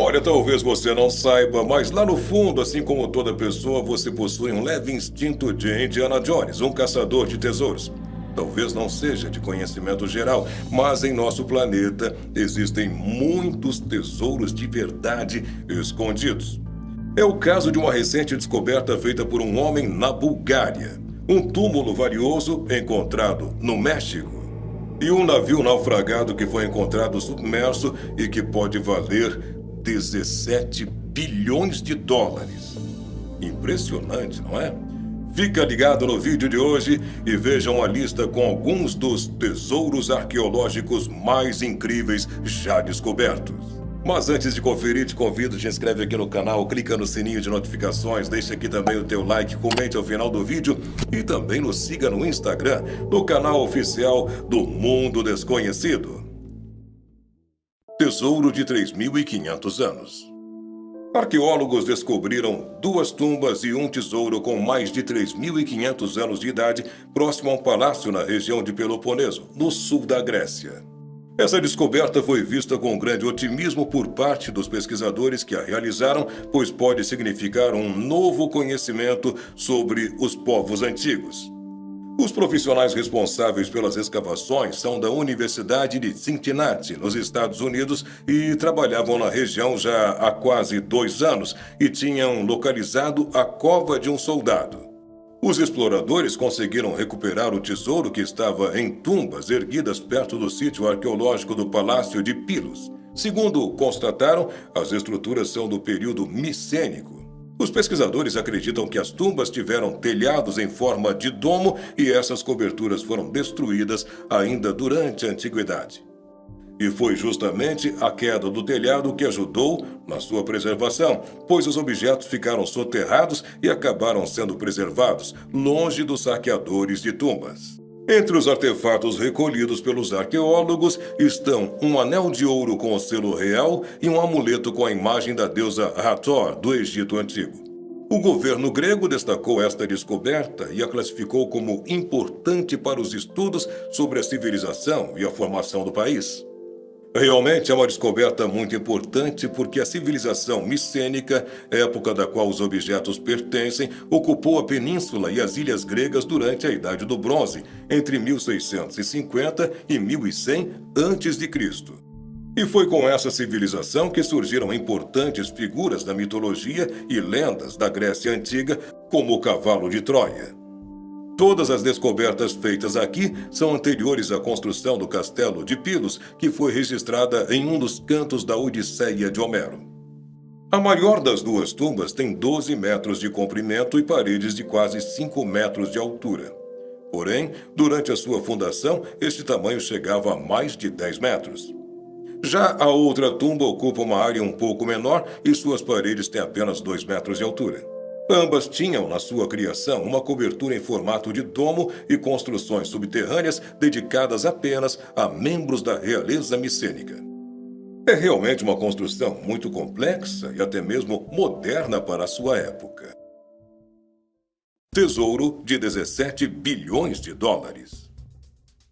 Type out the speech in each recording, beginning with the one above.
Olha, talvez você não saiba, mas lá no fundo, assim como toda pessoa, você possui um leve instinto de Indiana Jones, um caçador de tesouros. Talvez não seja de conhecimento geral, mas em nosso planeta existem muitos tesouros de verdade escondidos. É o caso de uma recente descoberta feita por um homem na Bulgária. Um túmulo valioso encontrado no México. E um navio naufragado que foi encontrado submerso e que pode valer 17 bilhões de dólares. Impressionante, não é? Fica ligado no vídeo de hoje e veja uma lista com alguns dos tesouros arqueológicos mais incríveis já descobertos. Mas antes de conferir, te convido, te inscreve aqui no canal, clica no sininho de notificações, deixa aqui também o teu like, comente ao final do vídeo e também nos siga no Instagram, no canal oficial do Mundo Desconhecido. Tesouro de 3.500 anos. Arqueólogos descobriram 2 tumbas e um tesouro com mais de 3.500 anos de idade próximo a um palácio na região de Peloponeso, no sul da Grécia. Essa descoberta foi vista com grande otimismo por parte dos pesquisadores que a realizaram, pois pode significar um novo conhecimento sobre os povos antigos. Os profissionais responsáveis pelas escavações são da Universidade de Cincinnati, nos Estados Unidos, e trabalhavam na região já há quase 2 anos e tinham localizado a cova de um soldado. Os exploradores conseguiram recuperar o tesouro que estava em tumbas erguidas perto do sítio arqueológico do Palácio de Pilos. Segundo constataram, as estruturas são do período micênico. Os pesquisadores acreditam que as tumbas tiveram telhados em forma de domo e essas coberturas foram destruídas ainda durante a antiguidade. E foi justamente a queda do telhado que ajudou na sua preservação, pois os objetos ficaram soterrados e acabaram sendo preservados, longe dos saqueadores de tumbas. Entre os artefatos recolhidos pelos arqueólogos estão um anel de ouro com o selo real e um amuleto com a imagem da deusa Hathor, do Egito Antigo. O governo grego destacou esta descoberta e a classificou como importante para os estudos sobre a civilização e a formação do país. Realmente é uma descoberta muito importante porque a civilização micênica, época da qual os objetos pertencem, ocupou a península e as ilhas gregas durante a Idade do Bronze, entre 1650 e 1100 a.C. E foi com essa civilização que surgiram importantes figuras da mitologia e lendas da Grécia Antiga, como o cavalo de Troia. Todas as descobertas feitas aqui são anteriores à construção do castelo de Pilos, que foi registrada em um dos cantos da Odisseia de Homero. A maior das 2 tumbas tem 12 metros de comprimento e paredes de quase 5 metros de altura. Porém, durante a sua fundação, este tamanho chegava a mais de 10 metros. Já a outra tumba ocupa uma área um pouco menor e suas paredes têm apenas 2 metros de altura. Ambas tinham, na sua criação, uma cobertura em formato de domo e construções subterrâneas dedicadas apenas a membros da realeza micênica. É realmente uma construção muito complexa e até mesmo moderna para a sua época. Tesouro de 17 bilhões de dólares.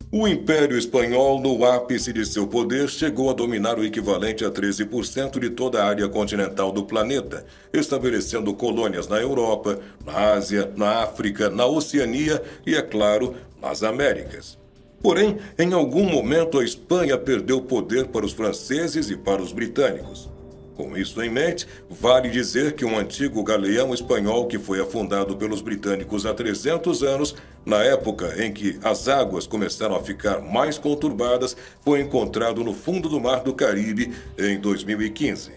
O Império Espanhol, no ápice de seu poder, chegou a dominar o equivalente a 13% de toda a área continental do planeta, estabelecendo colônias na Europa, na Ásia, na África, na Oceania e, é claro, nas Américas. Porém, em algum momento a Espanha perdeu poder para os franceses e para os britânicos. Com isso em mente, vale dizer que um antigo galeão espanhol que foi afundado pelos britânicos há 300 anos, na época em que as águas começaram a ficar mais conturbadas, foi encontrado no fundo do Mar do Caribe em 2015.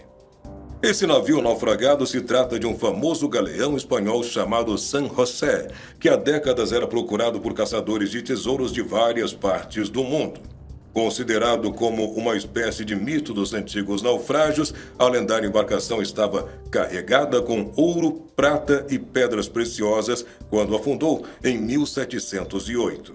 Esse navio naufragado se trata de um famoso galeão espanhol chamado San José, que há décadas era procurado por caçadores de tesouros de várias partes do mundo. Considerado como uma espécie de mito dos antigos naufrágios, a lendária embarcação estava carregada com ouro, prata e pedras preciosas quando afundou em 1708.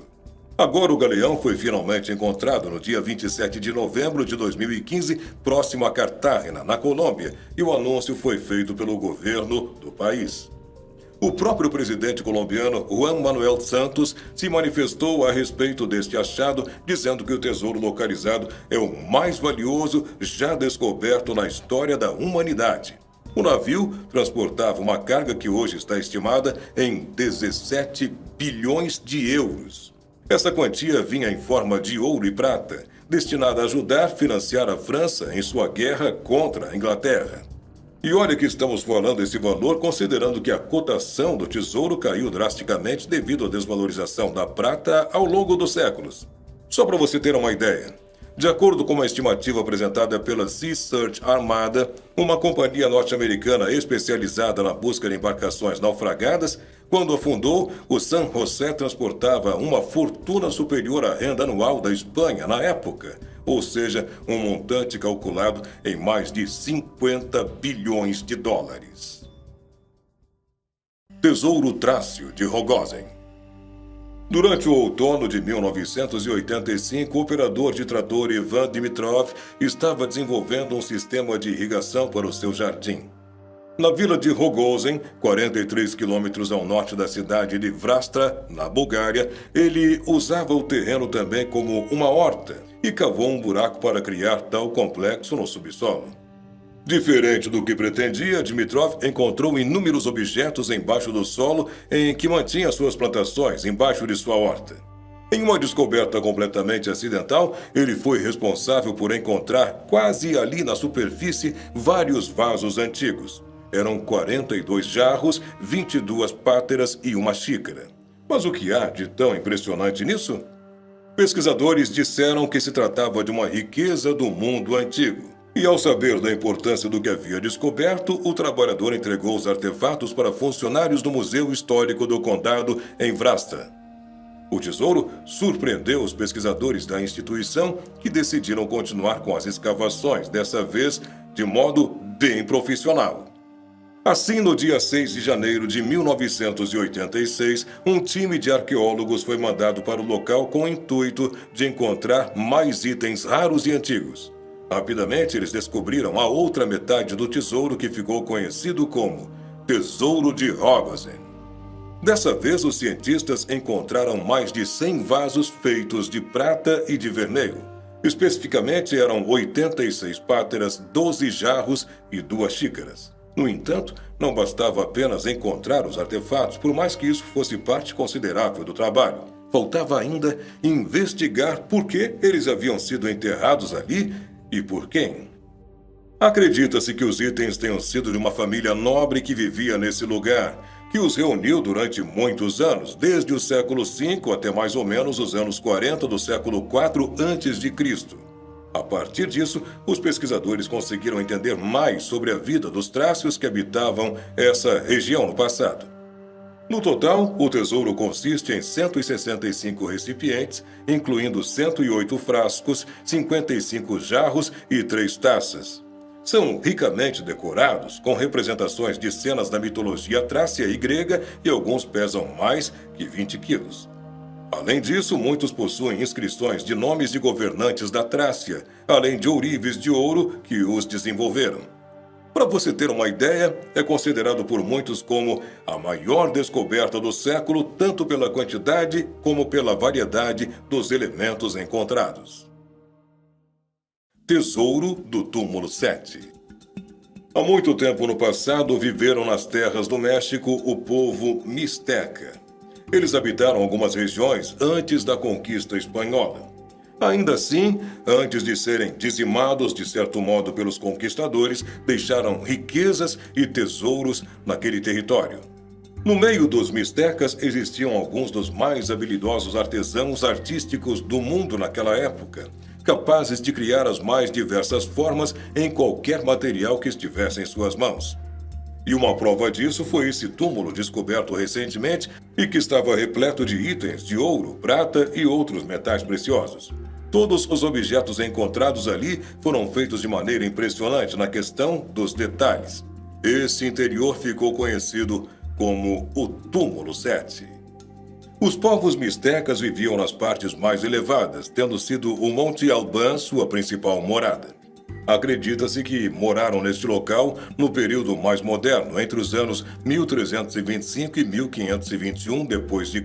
Agora o galeão foi finalmente encontrado no dia 27 de novembro de 2015, próximo a Cartagena, na Colômbia, e o anúncio foi feito pelo governo do país. O próprio presidente colombiano Juan Manuel Santos se manifestou a respeito deste achado, dizendo que o tesouro localizado é o mais valioso já descoberto na história da humanidade. O navio transportava uma carga que hoje está estimada em 17 bilhões de euros. Essa quantia vinha em forma de ouro e prata, destinada a ajudar a financiar a França em sua guerra contra a Inglaterra. E olha que estamos falando esse valor considerando que a cotação do tesouro caiu drasticamente devido à desvalorização da prata ao longo dos séculos. Só para você ter uma ideia, de acordo com uma estimativa apresentada pela Sea Search Armada, uma companhia norte-americana especializada na busca de embarcações naufragadas, quando afundou, o San José transportava uma fortuna superior à renda anual da Espanha na época, ou seja, um montante calculado em mais de 50 bilhões de dólares. Tesouro Trácio de Rogozin. Durante o outono de 1985, o operador de trator Ivan Dimitrov estava desenvolvendo um sistema de irrigação para o seu jardim. Na vila de Rogozin, 43 quilômetros ao norte da cidade de Vrastra, na Bulgária, ele usava o terreno também como uma horta e cavou um buraco para criar tal complexo no subsolo. Diferente do que pretendia, Dimitrov encontrou inúmeros objetos embaixo do solo em que mantinha suas plantações embaixo de sua horta. Em uma descoberta completamente acidental, ele foi responsável por encontrar quase ali na superfície vários vasos antigos. Eram 42 jarros, 22 páteras e uma xícara. Mas o que há de tão impressionante nisso? Pesquisadores disseram que se tratava de uma riqueza do mundo antigo. E ao saber da importância do que havia descoberto, o trabalhador entregou os artefatos para funcionários do Museu Histórico do Condado em Vrasta. O tesouro surpreendeu os pesquisadores da instituição, que decidiram continuar com as escavações, dessa vez de modo bem profissional. Assim, no dia 6 de janeiro de 1986, um time de arqueólogos foi mandado para o local com o intuito de encontrar mais itens raros e antigos. Rapidamente, eles descobriram a outra metade do tesouro que ficou conhecido como Tesouro de Rogozin. Dessa vez, os cientistas encontraram mais de 100 vasos feitos de prata e de vermelho. Especificamente, eram 86 páteras, 12 jarros e 2 xícaras. No entanto, não bastava apenas encontrar os artefatos, por mais que isso fosse parte considerável do trabalho. Faltava ainda investigar por que eles haviam sido enterrados ali e por quem. Acredita-se que os itens tenham sido de uma família nobre que vivia nesse lugar, que os reuniu durante muitos anos, desde o século V até mais ou menos os anos 40 do século IV a.C. A partir disso, os pesquisadores conseguiram entender mais sobre a vida dos trácios que habitavam essa região no passado. No total, o tesouro consiste em 165 recipientes, incluindo 108 frascos, 55 jarros e 3 taças. São ricamente decorados, com representações de cenas da mitologia trácia e grega, e alguns pesam mais que 20 quilos. Além disso, muitos possuem inscrições de nomes de governantes da Trácia, além de ourives de ouro que os desenvolveram. Para você ter uma ideia, é considerado por muitos como a maior descoberta do século, tanto pela quantidade como pela variedade dos elementos encontrados. Tesouro do Túmulo 7. Há muito tempo no passado, viveram nas terras do México o povo Mixteca. Eles habitaram algumas regiões antes da conquista espanhola. Ainda assim, antes de serem dizimados de certo modo pelos conquistadores, deixaram riquezas e tesouros naquele território. No meio dos mixtecas existiam alguns dos mais habilidosos artesãos artísticos do mundo naquela época, capazes de criar as mais diversas formas em qualquer material que estivesse em suas mãos. E uma prova disso foi esse túmulo descoberto recentemente e que estava repleto de itens de ouro, prata e outros metais preciosos. Todos os objetos encontrados ali foram feitos de maneira impressionante na questão dos detalhes. Esse interior ficou conhecido como o Túmulo 7. Os povos mixtecas viviam nas partes mais elevadas, tendo sido o Monte Albán sua principal morada. Acredita-se que moraram neste local no período mais moderno, entre os anos 1325 e 1521 d.C.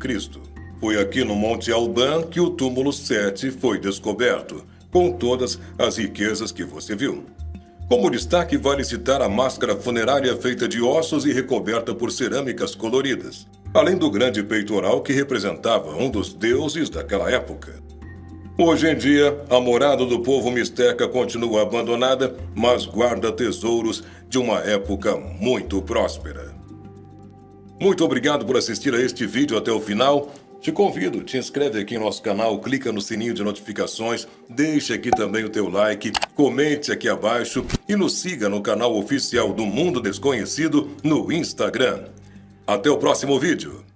Foi aqui no Monte Alban que o túmulo 7 foi descoberto, com todas as riquezas que você viu. Como destaque, vale citar a máscara funerária feita de ossos e recoberta por cerâmicas coloridas, além do grande peitoral que representava um dos deuses daquela época. Hoje em dia, a morada do povo mixteca continua abandonada, mas guarda tesouros de uma época muito próspera. Muito obrigado por assistir a este vídeo até o final. Te convido, te inscreve aqui em nosso canal, clica no sininho de notificações, deixa aqui também o teu like, comente aqui abaixo e nos siga no canal oficial do Mundo Desconhecido no Instagram. Até o próximo vídeo.